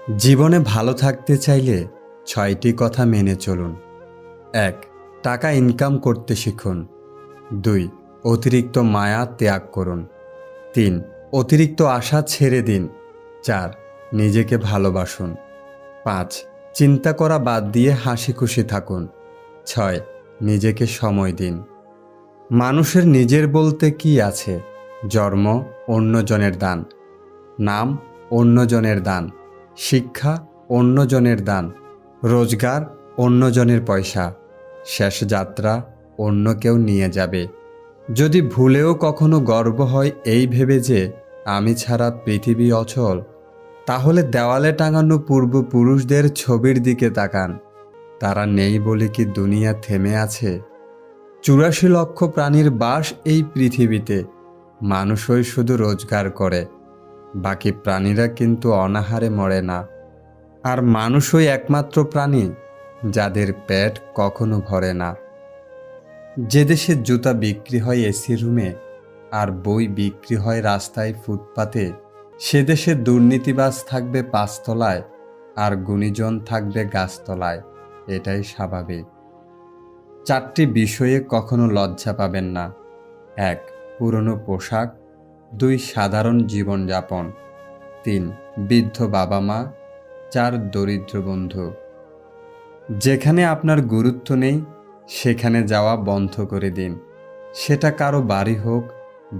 জীবনে ভালো থাকতে চাইলে ৬টি কথা মেনে চলুন। ১. টাকা ইনকাম করতে শিখুন। ২. অতিরিক্ত মায়া ত্যাগ করুন। ৩. অতিরিক্ত আশা ছেড়ে দিন। ৪. নিজেকে ভালোবাসুন। ৫. চিন্তা করা বাদ দিয়ে হাসি খুশি থাকুন। ৬. নিজেকে সময় দিন। মানুষের নিজের বলতে কি আছে? জন্ম অন্যজনের দান, নাম অন্যজনের দান, শিক্ষা অন্যজনের দান, রোজগার অন্যজনের পয়সা, শেষ যাত্রা অন্য কেউ নিয়ে যাবে। যদি ভুলেও কখনো গর্ব হয় এই ভেবে যে আমি ছাড়া পৃথিবী অচল, তাহলে দেওয়ালে টাঙানো পূর্বপুরুষদের ছবির দিকে তাকান। তারা নেই বলে কি দুনিয়া থেমে আছে? ৮৪ লক্ষ প্রাণীর বাস এই পৃথিবীতে। মানুষই শুধু রোজগার করে, বাকি প্রাণীরা কিন্তু অনাহারে মরে না। আর মানুষই একমাত্র প্রাণী যাদের পেট কখনো ভরে না। যে দেশে জুতা বিক্রি হয় এসি রুমে আর বই বিক্রি হয় রাস্তায় ফুটপাতে, সে দেশে দুর্নীতিবাজ থাকবে পাঁচতলায় আর গুণীজন থাকবে গাছতলায়। এটাই স্বাভাবিক। ৪টি বিষয়ে কখনো লজ্জা পাবেন না। ১. পুরনো পোশাক। ২. সাধারণ জীবনযাপন। ৩. বৃদ্ধ বাবা মা। ৪. দরিদ্র বন্ধু। যেখানে আপনার গুরুত্ব নেই সেখানে যাওয়া বন্ধ করে দিন, সেটা কারো বাড়ি হোক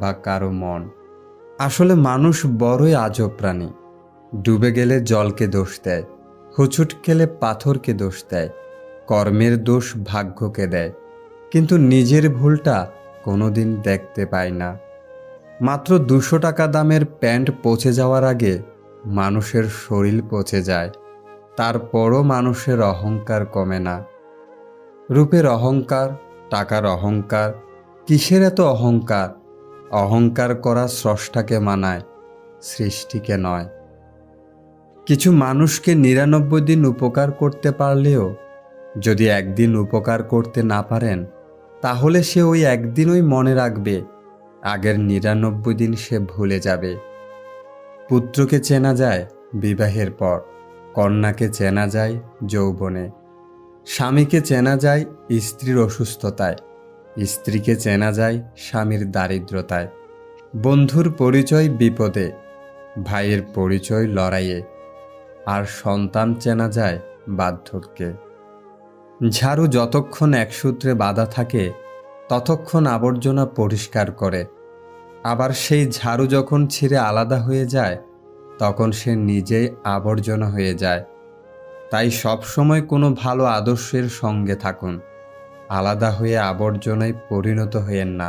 বা কারো মন। আসলে মানুষ বড়ই আজব প্রাণী। ডুবে গেলে জলকে দোষ দেয়, হোঁচট খেলে পাথরকে দোষ দেয়, কর্মের দোষ ভাগ্যকে দেয়, কিন্তু নিজের ভুলটা কোনোদিন দেখতে পায় না। মাত্র ২০০ টাকা দামের প্যান্ট পচে যাওয়ার আগে মানুষের শরীর পচে যায়, তারপরও মানুষের অহংকার কমে না। রূপের অহংকার, টাকার অহংকার, কিসের এত অহংকার? অহংকার করা স্রষ্টাকে মানায়, সৃষ্টিকে নয়। কিছু মানুষকে ৯৯ দিন উপকার করতে পারলেও যদি একদিন উপকার করতে না পারেন, তাহলে সে ওই একদিনই মনে রাখবে, আগের ৯৯ দিন সে ভুলে যাবে। পুত্রকে চেনা যায় বিবাহের পর, কন্যাকে চেনা যায় যৌবনে, স্বামীকে চেনা যায় স্ত্রীর অসুস্থতায়, স্ত্রীকে চেনা যায় স্বামীর দারিদ্রতায়, বন্ধুর পরিচয় বিপদে, ভাইয়ের পরিচয় লড়াইয়ে, আর সন্তান চেনা যায় বার্ধক্যে। ঝাড়ু যতক্ষণ এক সূত্রে বাঁধা থাকে ততক্ষণ আবর্জনা পরিষ্কার করে, আবার সেই ঝাড়ু যখন ছিঁড়ে আলাদা হয়ে যায় তখন সে নিজেই আবর্জনা হয়ে যায়। তাই সবসময় কোনো ভালো আদর্শের সঙ্গে থাকুন, আলাদা হয়ে আবর্জনায় পরিণত হয়েন না।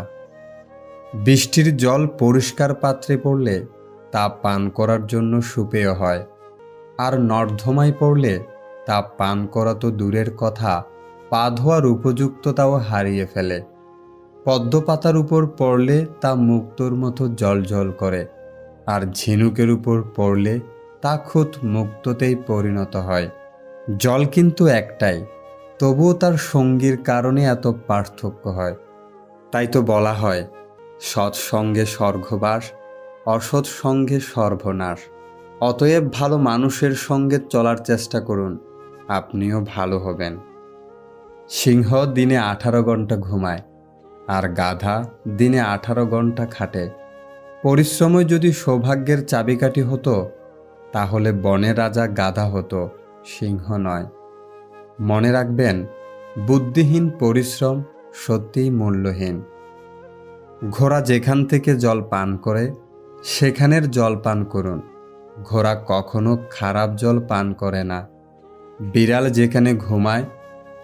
বৃষ্টির জল পরিষ্কার পাত্রে পড়লে তা পান করার জন্য সুপেয় হয়, আর নর্দমায় পড়লে তা পান করা তো দূরের কথা, পা ধোয়ার উপযুক্ততাও হারিয়ে ফেলে। পদ্ম পাতার উপর পড়লে তা মুক্তোর মতো জ্বলজ্বল করে, আর ঝিনুকের উপর পড়লে তা খুদ মুক্তোতেই পরিণত হয়। জল কিন্তু একটাই, তবুও তার সঙ্গীর কারণে এত পার্থক্য হয়। তাই তো বলা হয়, সৎসঙ্গে স্বর্গবাস, অসৎ সঙ্গে সর্বনাশ। অতএব ভালো মানুষের সঙ্গে চলার চেষ্টা করুন, আপনিও ভালো হবেন। সিংহ দিনে ১৮ ঘন্টা ঘুমায়, আর গাধা দিনে ১৮ ঘন্টা খাটে। পরিশ্রমই যদি সৌভাগ্যের চাবিকাঠি হতো, তাহলে বনের রাজা গাধা হতো, সিংহ নয়। মনে রাখবেন, বুদ্ধিহীন পরিশ্রম সত্যিই মূল্যহীন। ঘোড়া যেখান থেকে জল পান করে সেখানের জল পান করুন, ঘোড়া কখনো খারাপ জল পান করে না। বিড়াল যেখানে ঘুমায়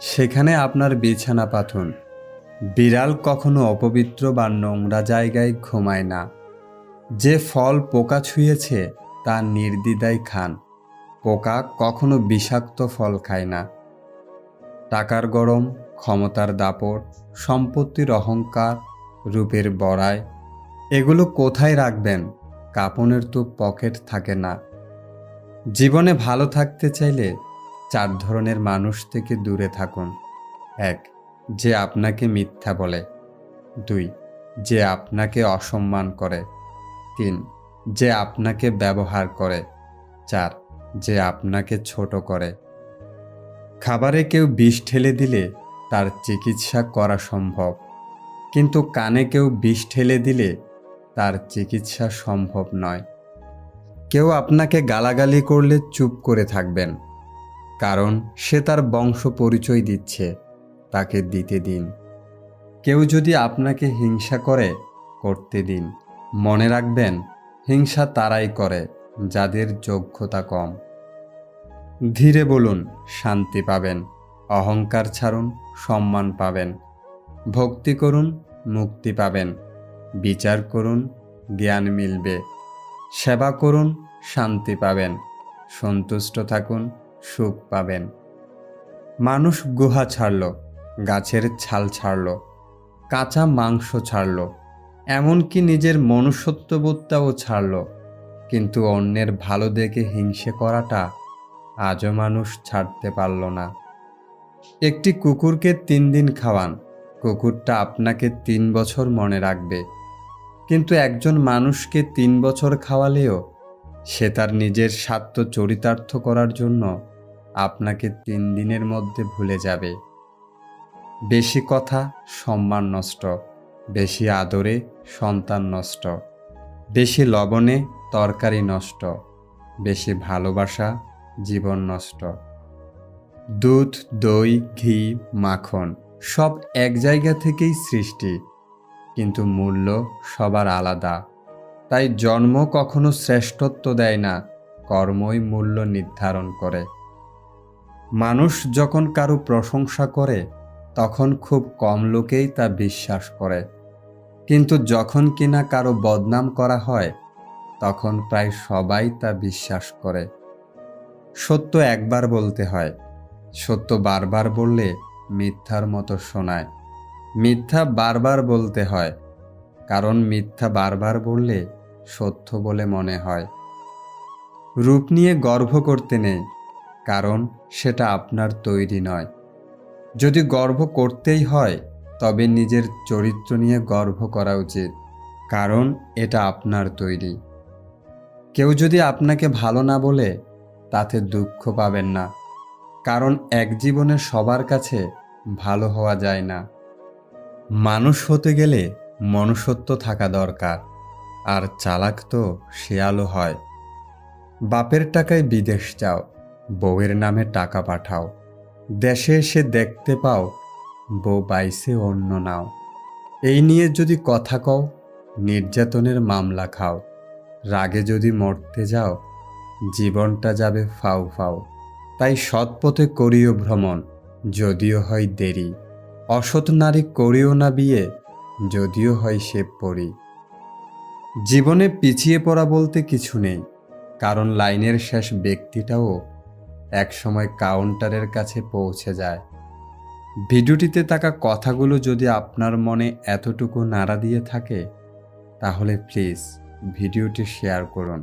সেখানে আপনার বিছানা পাতুন, বিড়াল কখনো অপবিত্র বা নোংরা জায়গায় ঘুমায় না। যে ফল পোকা ছুঁয়েছে তা নির্দ্বিধায় খান, পোকা কখনো বিষাক্ত ফল খায় না। টাকার গরম, ক্ষমতার দাপট, সম্পত্তির অহংকার, রূপের বড়াই, এগুলো কোথায় রাখবেন? কাপনের তো পকেট থাকে না। জীবনে ভালো থাকতে চাইলে ৪ ধরনের মানুষ থেকে দূরে থাকুন। ১. যে আপনাকে মিথ্যা বলে। ২. যে আপনাকে অসম্মান করে। ৩. যে আপনাকে ব্যবহার করে। ৪. যে আপনাকে ছোট করে। খাবারে কেউ বিষ ঢেলে দিলে তার চিকিৎসা করা সম্ভব, কিন্তু কানে কেউ বিষ ঢেলে দিলে তার চিকিৎসা সম্ভব নয়। কেউ আপনাকে গালাগালি করলে চুপ করে থাকবেন, কারণ সে তার বংশ পরিচয় দিচ্ছে, তাকে দিতে দিন। কেউ যদি আপনাকে হিংসা করে, করতে দিন। মনে রাখবেন, হিংসা তারাই করে যাদের যোগ্যতা কম। ধীরে বলুন, শান্তি পাবেন। অহংকার ছাড়ুন, সম্মান পাবেন। ভক্তি করুন, মুক্তি পাবেন। বিচার করুন, জ্ঞান মিলবে। সেবা করুন, শান্তি পাবেন। সন্তুষ্ট থাকুন, সুখ পাবেন। মানুষ গুহা ছাড়ল, গাছের ছাল ছাড়ল, কাঁচা মাংস ছাড়ল, এমনকি নিজের মনুষ্যত্ববোধটাও ছাড়ল, কিন্তু অন্যের ভালো দেখে হিংসে করাটা আজও মানুষ ছাড়তে পারল না। একটি কুকুরকে 3 দিন খাওয়ান, কুকুরটা আপনাকে 3 বছর মনে রাখবে। কিন্তু একজন মানুষকে 3 বছর খাওয়ালেও সে তার নিজের স্বার্থ চরিতার্থ করার জন্য আপনাকে 3 দিনের মধ্যে ভুলে যাবে। বেশি কথা সম্মান নষ্ট, বেশি আদরে সন্তান নষ্ট, বেশি লবণে তরকারি নষ্ট, বেশি ভালোবাসা জীবন নষ্ট। দুধ, দই, ঘি, মাখন সব এক জায়গা থেকেই সৃষ্টি, কিন্তু মূল্য সবার আলাদা। তাই জন্ম কখনো শ্রেষ্ঠত্ব দেয় না, কর্মই মূল্য নির্ধারণ করে। মানুষ যখন কারো প্রশংসা করে তখন খুব কম লোকেই তা বিশ্বাস করে, কিন্তু যখন কিনা কারো বদনাম করা হয় তখন প্রায় সবাই তা বিশ্বাস করে। সত্য একবার বলতে হয়, সত্য বারবার বললে মিথ্যার মতো শোনায়। মিথ্যা বারবার বলতে হয়, কারণ মিথ্যা বারবার বললে সত্য বলে মনে হয়। রূপ নিয়ে গর্ব করতে নেই, কারণ সেটা আপনার তৈরি নয়। যদি গর্ব করতেই হয় তবে নিজের চরিত্র নিয়ে গর্ব করা উচিত, কারণ এটা আপনার তৈরি। কেউ যদি আপনাকে ভালো না বলে তাতে দুঃখ পাবেন না, কারণ এক জীবনে সবার কাছে ভালো হওয়া যায় না। মানুষ হতে গেলে মনুষ্যত্ব থাকা দরকার, আর চালাক তো শেয়ালও হয়। বাপের টাকায় বিদেশ যাও, বউয়ের নামে টাকা পাঠাও, দেশে এসে দেখতে পাও বউ বাইসে অন্য নাও। এই নিয়ে যদি কথা কও, নির্যাতনের মামলা খাও। রাগে যদি মরতে যাও, জীবনটা যাবে ফাউ ফাউ। তাই সৎ পথে করিও ভ্রমণ, যদিও হয় দেরি। অসৎ নারী করিও না বিয়ে, যদিও হয় সে পরি। জীবনে পিছিয়ে পড়া বলতে কিছু নেই, কারণ লাইনের শেষ ব্যক্তিটাও একসময় কাউন্টারের কাছে পৌঁছে যায়। ভিডিওটিতে থাকা কথাগুলো যদি আপনার মনে এতটুকু নাড়া দিয়ে থাকে, তাহলে প্লিজ ভিডিওটি শেয়ার করুন।